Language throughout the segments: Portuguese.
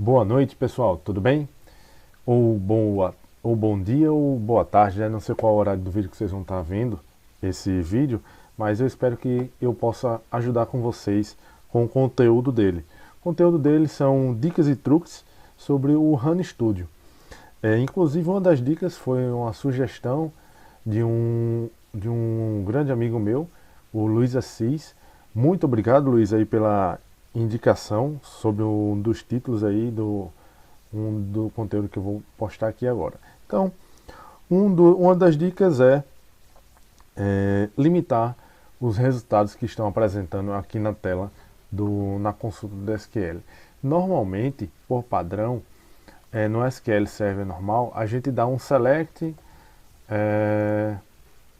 Boa noite, pessoal, tudo bem? Ou bom dia ou boa tarde, né? Não sei qual horário do vídeo que vocês vão estar vendo esse vídeo, mas eu espero que eu possa ajudar com vocês com o conteúdo dele. O conteúdo dele são dicas e truques sobre o HANA Studio. Inclusive, uma das dicas foi uma sugestão de um grande amigo meu, o Luiz Assis. Muito obrigado, Luiz, aí pela indicação sobre um dos títulos aí do conteúdo que eu vou postar aqui agora. Então, uma das dicas é limitar os resultados que estão apresentando aqui na tela na consulta do SQL. Normalmente, por padrão, no SQL Server normal, a gente dá um select,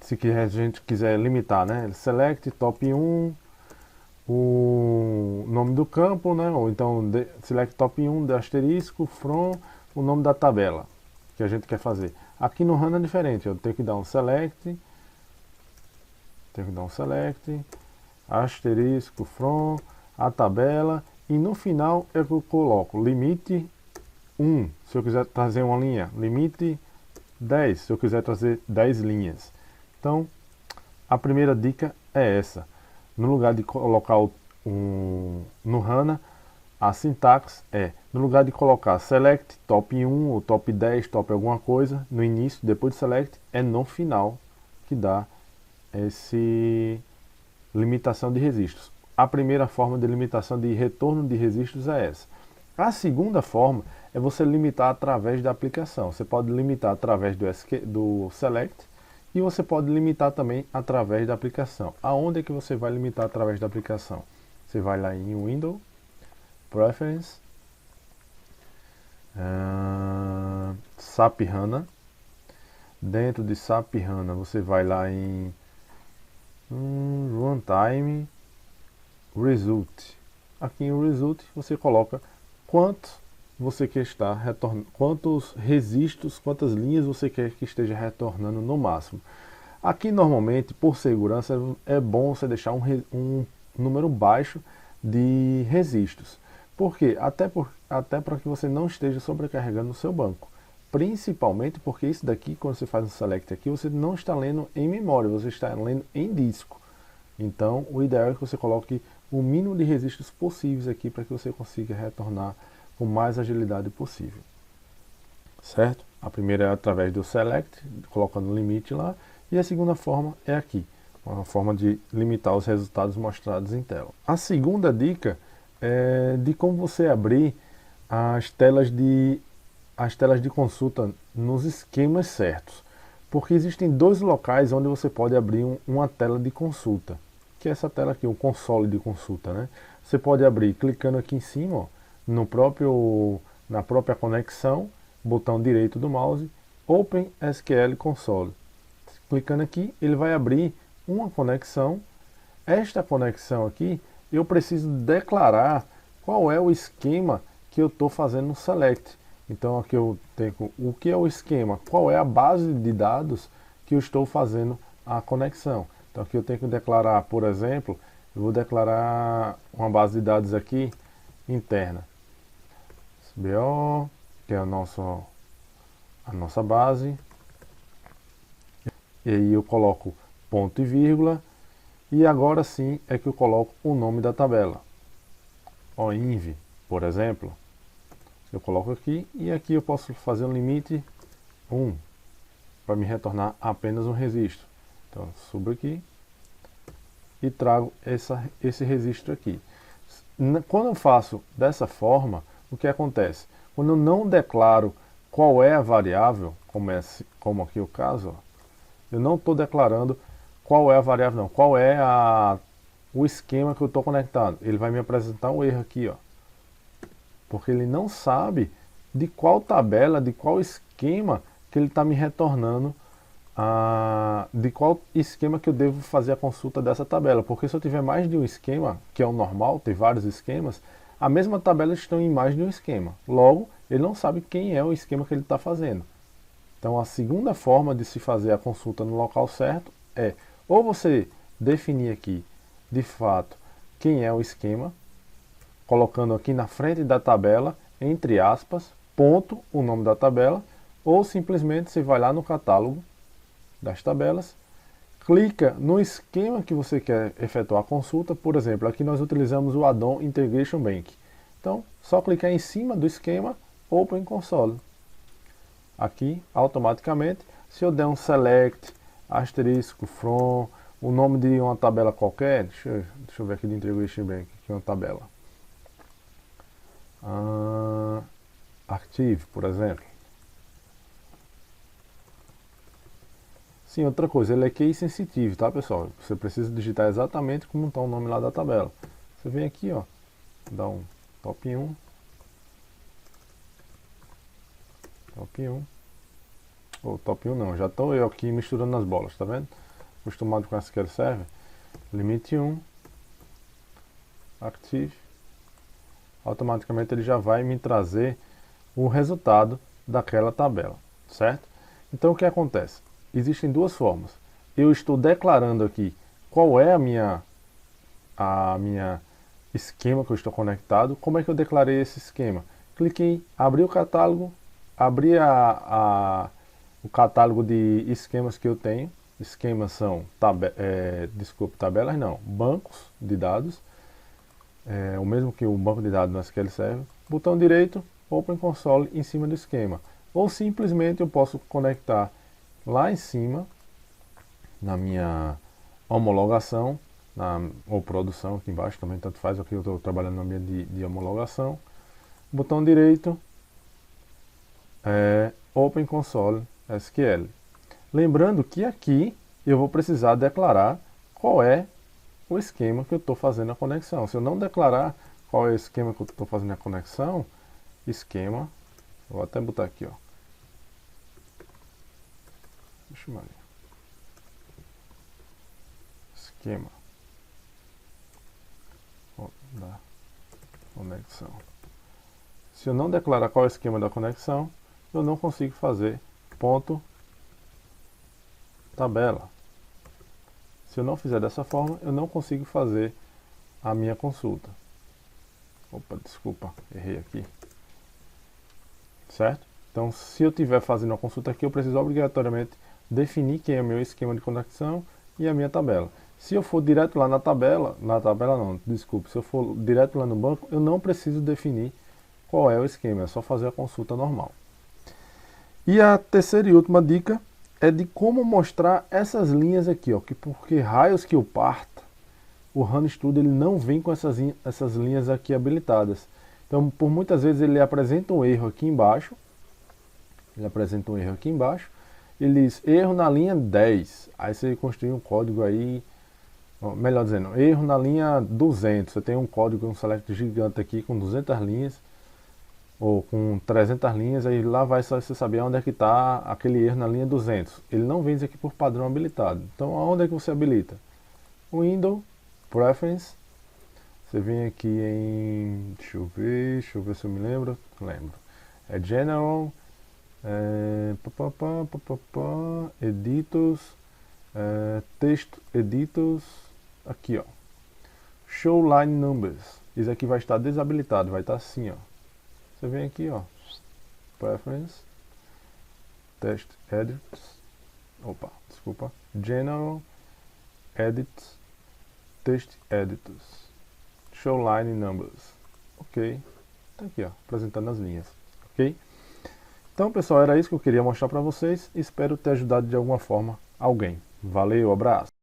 se a gente quiser limitar, né? Select top 1, o nome do campo, né? Ou então select top 1 de asterisco, from, o nome da tabela que a gente quer fazer. Aqui no HANA é diferente, eu tenho que dar um select, asterisco, from, a tabela, e no final eu coloco limite 1, se eu quiser trazer uma linha, limite 10, se eu quiser trazer 10 linhas. Então, a primeira dica é essa. No lugar de colocar no HANA, a sintaxe no lugar de colocar select top 1 ou top 10, top alguma coisa, no início, depois de select, é no final que dá essa limitação de registros. A primeira forma de limitação de retorno de registros é essa. A segunda forma é você limitar através da aplicação. Você pode limitar através do select e você pode limitar também através da aplicação. Aonde é que você vai limitar através da aplicação? Você vai lá em Windows, Preference, SAP HANA. Dentro de SAP HANA você vai lá em Runtime, Result. Aqui em Result você coloca quantos você quer estar retornando, quantos registros, quantas linhas você quer que esteja retornando no máximo. Aqui normalmente, por segurança, é bom você deixar um número baixo de registros. Por quê? Até para que você não esteja sobrecarregando o seu banco. Principalmente porque isso daqui, quando você faz um select aqui, você não está lendo em memória, você está lendo em disco. Então, o ideal é que você coloque o mínimo de registros possíveis aqui para que você consiga retornar com mais agilidade possível. Certo? A primeira é através do select, colocando o limite lá, e a segunda forma é aqui, uma forma de limitar os resultados mostrados em tela. A segunda dica é de como você abrir as telas de consulta nos esquemas certos. Porque existem dois locais onde você pode abrir uma tela de consulta, que é essa tela aqui, o console de consulta, né? Você pode abrir clicando aqui em cima, ó, na própria conexão, botão direito do mouse, Open SQL Console. Clicando aqui, ele vai abrir uma conexão. Esta conexão aqui, eu preciso declarar qual é o esquema que eu estou fazendo no select. Então aqui eu tenho o que é o esquema, qual é a base de dados que eu estou fazendo a conexão. Então aqui eu tenho que declarar, por exemplo, eu vou declarar uma base de dados aqui interna. SBO, que é a nossa base. E aí eu coloco ponto e vírgula. E agora sim é que eu coloco o nome da tabela. OINV, por exemplo. Eu coloco aqui e aqui eu posso fazer um limite 1 para me retornar apenas um registro. Então subo aqui e trago esse registro aqui. Quando eu faço dessa forma, o que acontece? Quando eu não declaro qual é a variável, como aqui o caso, ó, eu não estou declarando qual é a variável, não, qual é o esquema que eu estou conectado. Ele vai me apresentar um erro aqui, ó, porque ele não sabe de qual tabela, de qual esquema que ele está me retornando, de qual esquema que eu devo fazer a consulta dessa tabela. Porque se eu tiver mais de um esquema, que é o normal, ter vários esquemas, a mesma tabela está em mais de um esquema. Logo, ele não sabe quem é o esquema que ele está fazendo. Então, a segunda forma de se fazer a consulta no local certo é ou você definir aqui, de fato, quem é o esquema, colocando aqui na frente da tabela entre aspas, ponto, o nome da tabela, ou simplesmente você vai lá no catálogo das tabelas, clica no esquema que você quer efetuar a consulta. Por exemplo, aqui nós utilizamos o add-on Integration Bank. Então, só clicar em cima do esquema, Open Console. Aqui, automaticamente, se eu der um select, asterisco, from, o nome de uma tabela qualquer, deixa eu ver aqui de Integration Bank, aqui é uma tabela. Active, por exemplo. Sim, outra coisa, ele é case sensitive, tá, pessoal? Você precisa digitar exatamente como está o nome lá da tabela. Você vem aqui, ó, dá um top 1, ou top 1 não, já estou eu aqui misturando as bolas, tá vendo? Acostumado com SQL Server, limite 1, active, automaticamente ele já vai me trazer o resultado daquela tabela, certo? Então o que acontece? Existem duas formas. Eu estou declarando aqui qual é a minha esquema que eu estou conectado. Como é que eu declarei esse esquema? Cliquei, abri o catálogo, abri o catálogo de esquemas que eu tenho. Esquemas são, tabelas não, bancos de dados. O mesmo que o banco de dados no SQL Server. Botão direito, Open Console em cima do esquema. Ou simplesmente eu posso conectar lá em cima, na minha homologação, ou produção aqui embaixo, também tanto faz, aqui eu estou trabalhando no ambiente de homologação. Botão direito, Open Console SQL. Lembrando que aqui eu vou precisar declarar qual é o esquema que eu estou fazendo a conexão. Se eu não declarar qual é o esquema que eu estou fazendo a conexão, esquema, vou até botar aqui, ó. Deixa eu ver. Esquema da conexão. Se eu não declarar qual é o esquema da conexão, eu não consigo fazer ponto tabela. Se eu não fizer dessa forma, eu não consigo fazer a minha consulta. Opa, desculpa, errei aqui. Certo? Então, se eu estiver fazendo a consulta aqui, eu preciso obrigatoriamente definir quem é o meu esquema de conexão e a minha tabela. Se eu for direto lá na tabela não, desculpe, se eu for direto lá no banco, eu não preciso definir qual é o esquema, é só fazer a consulta normal. E a terceira e última dica é de como mostrar essas linhas aqui, ó, porque raios que eu parta, o RunStudio ele não vem com essas linhas aqui habilitadas. Então, por muitas vezes ele apresenta um erro aqui embaixo, ele diz erro na linha 10, aí você construi um código aí, melhor dizendo, erro na linha 200, você tem um código, um select gigante aqui com 200 linhas, ou com 300 linhas, aí lá vai você saber onde é que está aquele erro na linha 200. Ele não vem aqui por padrão habilitado. Então, aonde é que você habilita? Windows, Preference, você vem aqui em, deixa eu ver se eu me lembro, é General, Editors, Texto Editors, aqui ó, Show Line Numbers, isso aqui vai estar desabilitado, vai estar assim ó, você vem aqui ó, Preference, Text Editors, General, Edit, Text Editors, Show Line Numbers, ok, tá aqui ó, apresentando as linhas, ok? Então pessoal, era isso que eu queria mostrar para vocês, espero ter ajudado de alguma forma alguém. Valeu, abraço!